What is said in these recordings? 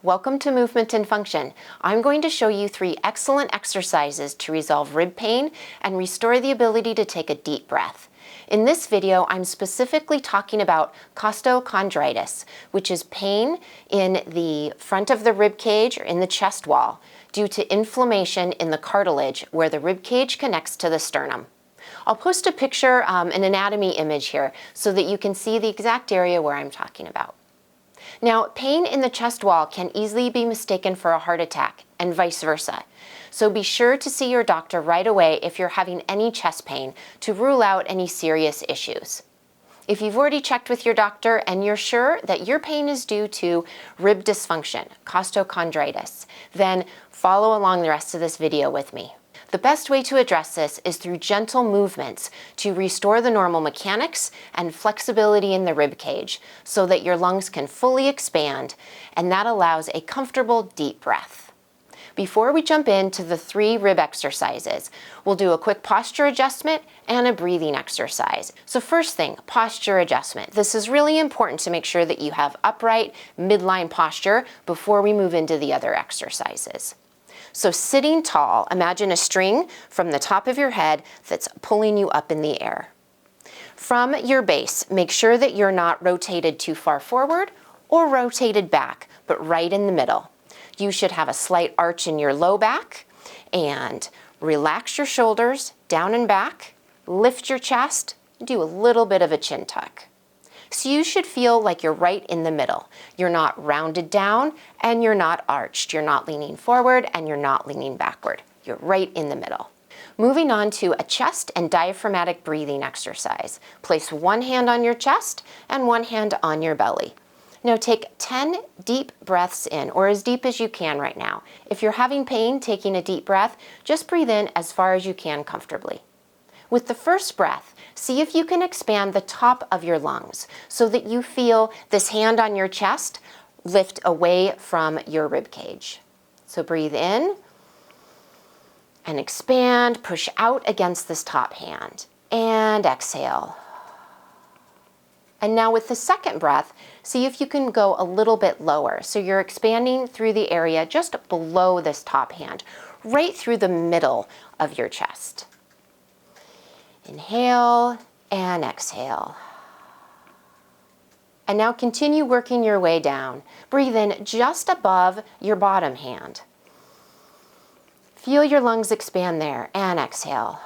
Welcome to Movement and Function. I'm going to show you 3 excellent exercises to resolve rib pain and restore the ability to take a deep breath. In this video, I'm specifically talking about costochondritis, which is pain in the front of the rib cage or in the chest wall due to inflammation in the cartilage where the rib cage connects to the sternum. I'll post a picture, an anatomy image here so that you can see the exact area where I'm talking about. Now, pain in the chest wall can easily be mistaken for a heart attack and vice versa. So be sure to see your doctor right away if you're having any chest pain to rule out any serious issues. If you've already checked with your doctor and you're sure that your pain is due to rib dysfunction, costochondritis, then follow along the rest of this video with me. The best way to address this is through gentle movements to restore the normal mechanics and flexibility in the rib cage so that your lungs can fully expand, and that allows a comfortable deep breath. Before we jump into the 3 rib exercises, we'll do a quick posture adjustment and a breathing exercise. So first thing, posture adjustment. This is really important to make sure that you have upright midline posture before we move into the other exercises. So sitting tall, imagine a string from the top of your head that's pulling you up in the air. From your base, make sure that you're not rotated too far forward or rotated back, but right in the middle. You should have a slight arch in your low back and relax your shoulders down and back, lift your chest, do a little bit of a chin tuck. So you should feel like you're right in the middle. You're not rounded down and you're not arched. You're not leaning forward and you're not leaning backward. You're right in the middle. Moving on to a chest and diaphragmatic breathing exercise. Place one hand on your chest and one hand on your belly. Now take 10 deep breaths in, or as deep as you can right now. If you're having pain taking a deep breath, just breathe in as far as you can comfortably. With the first breath, see if you can expand the top of your lungs so that you feel this hand on your chest lift away from your rib cage. So breathe in and expand, push out against this top hand, and exhale. And now with the second breath, see if you can go a little bit lower. So you're expanding through the area just below this top hand, right through the middle of your chest. Inhale and exhale. And now continue working your way down. Breathe in just above your bottom hand. Feel your lungs expand there and exhale.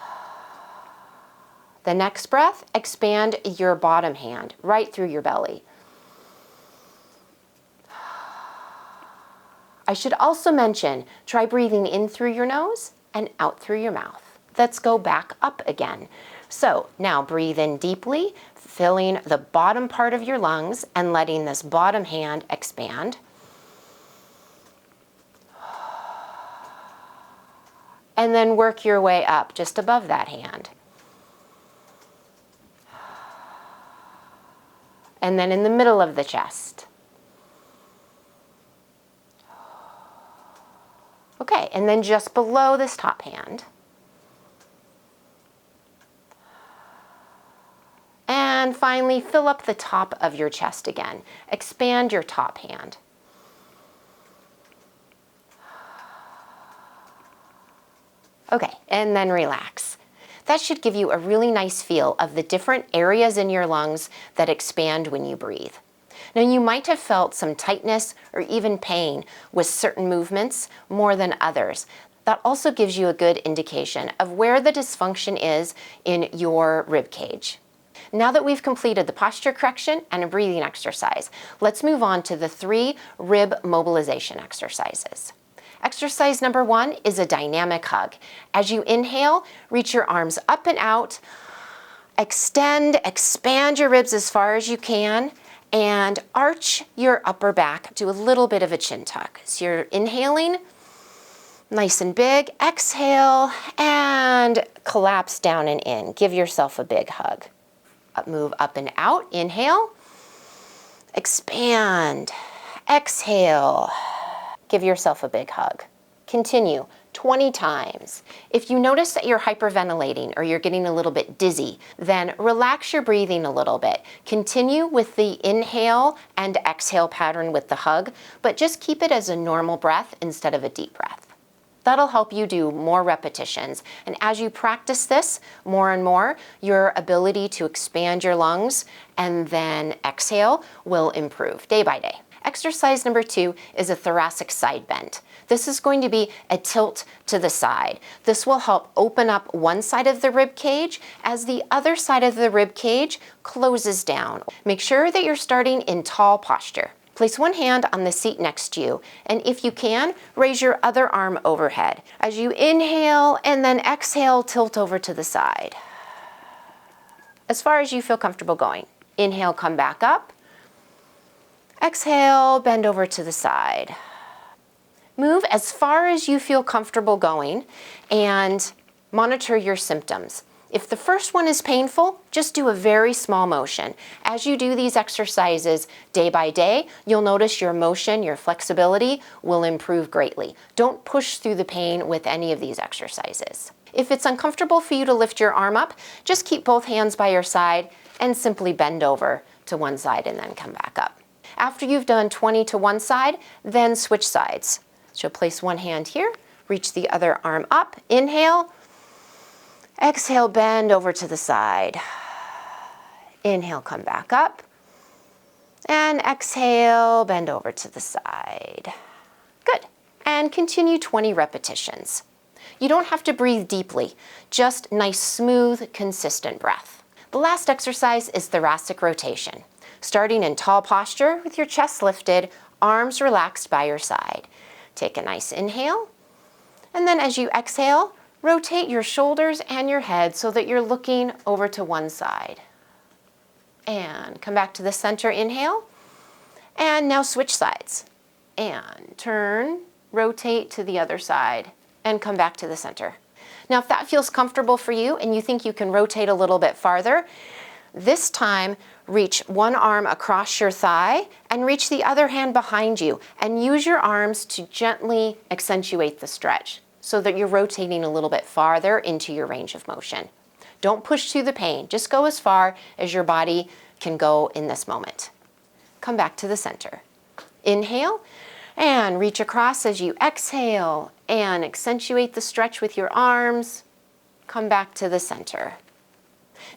The next breath, expand your bottom hand right through your belly. I should also mention, try breathing in through your nose and out through your mouth. Let's go back up again. So now breathe in deeply, filling the bottom part of your lungs and letting this bottom hand expand. And then work your way up just above that hand. And then in the middle of the chest. Okay, and then just below this top hand. And finally, fill up the top of your chest again. Expand your top hand. Okay, and then relax. That should give you a really nice feel of the different areas in your lungs that expand when you breathe. Now, you might have felt some tightness or even pain with certain movements more than others. That also gives you a good indication of where the dysfunction is in your rib cage. Now that we've completed the posture correction and a breathing exercise, let's move on to the 3 rib mobilization exercises. Exercise number 1 is a dynamic hug. As you inhale, reach your arms up and out, expand your ribs as far as you can, and arch your upper back. Do a little bit of a chin tuck. So you're inhaling, nice and big, exhale, and collapse down and in. Give yourself a big hug. Move up and out, inhale, expand, exhale, give yourself a big hug. Continue 20 times. If you notice that you're hyperventilating or you're getting a little bit dizzy, then relax your breathing a little bit. Continue with the inhale and exhale pattern with the hug, but just keep it as a normal breath instead of a deep breath. That'll help you do more repetitions. And as you practice this more and more, your ability to expand your lungs and then exhale will improve day by day. Exercise number 2 is a thoracic side bend. This is going to be a tilt to the side. This will help open up one side of the rib cage as the other side of the rib cage closes down. Make sure that you're starting in tall posture. Place one hand on the seat next to you, and if you can, raise your other arm overhead. As you inhale and then exhale, tilt over to the side. As far as you feel comfortable going. Inhale, come back up. Exhale, bend over to the side. Move as far as you feel comfortable going and monitor your symptoms. If the first one is painful, just do a very small motion. As you do these exercises day by day, you'll notice your motion, your flexibility will improve greatly. Don't push through the pain with any of these exercises. If it's uncomfortable for you to lift your arm up, just keep both hands by your side and simply bend over to one side and then come back up. After you've done 20 to one side, then switch sides. So place one hand here, reach the other arm up, inhale, exhale, bend over to the side. Inhale, come back up, and exhale, bend over to the side. Good, and continue 20 repetitions. You don't have to breathe deeply, just nice, smooth, consistent breath. The last exercise is thoracic rotation. Starting in tall posture with your chest lifted, arms relaxed by your side. Take a nice inhale, and then as you exhale, rotate your shoulders and your head so that you're looking over to one side. And come back to the center, inhale, and now switch sides. And turn, rotate to the other side, and come back to the center. Now, if that feels comfortable for you and you think you can rotate a little bit farther, this time, reach one arm across your thigh and reach the other hand behind you and use your arms to gently accentuate the stretch so that you're rotating a little bit farther into your range of motion. Don't push through the pain. Just go as far as your body can go in this moment. Come back to the center. Inhale and reach across as you exhale and accentuate the stretch with your arms. Come back to the center.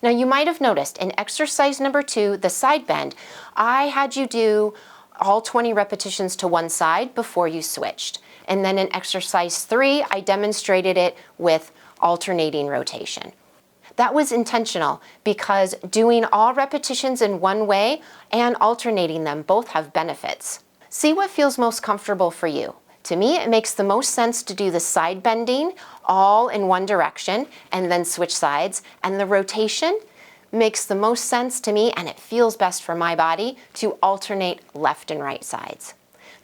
Now you might have noticed in exercise number 2, the side bend, I had you do all 20 repetitions to one side before you switched. And then in exercise 3, I demonstrated it with alternating rotation. That was intentional because doing all repetitions in one way and alternating them both have benefits. See what feels most comfortable for you. To me, it makes the most sense to do the side bending all in one direction and then switch sides. And the rotation makes the most sense to me, and it feels best for my body to alternate left and right sides.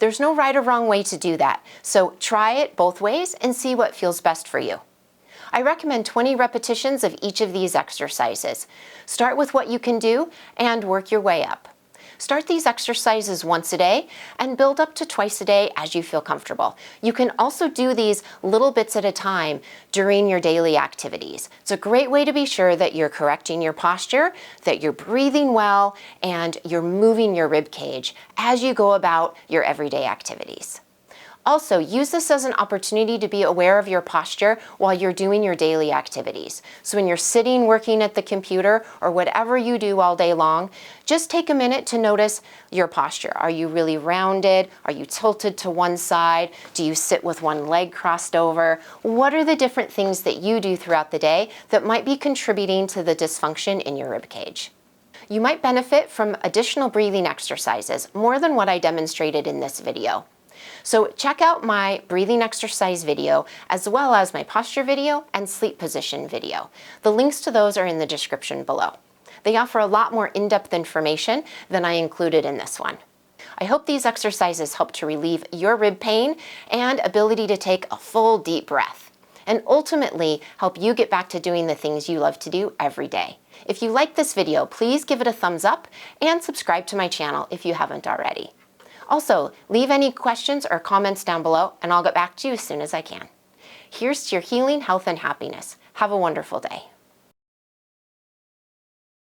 There's no right or wrong way to do that. So try it both ways and see what feels best for you. I recommend 20 repetitions of each of these exercises. Start with what you can do and work your way up. Start these exercises once a day and build up to twice a day as you feel comfortable. You can also do these little bits at a time during your daily activities. It's a great way to be sure that you're correcting your posture, that you're breathing well, and you're moving your rib cage as you go about your everyday activities. Also, use this as an opportunity to be aware of your posture while you're doing your daily activities. So when you're sitting, working at the computer, or whatever you do all day long, just take a minute to notice your posture. Are you really rounded? Are you tilted to one side? Do you sit with one leg crossed over? What are the different things that you do throughout the day that might be contributing to the dysfunction in your rib cage? You might benefit from additional breathing exercises, more than what I demonstrated in this video. So check out my breathing exercise video, as well as my posture video and sleep position video. The links to those are in the description below. They offer a lot more in-depth information than I included in this one. I hope these exercises help to relieve your rib pain and ability to take a full deep breath, and ultimately help you get back to doing the things you love to do every day. If you like this video, please give it a thumbs up and subscribe to my channel if you haven't already. Also, leave any questions or comments down below and I'll get back to you as soon as I can. Here's to your healing, health, and happiness. Have a wonderful day.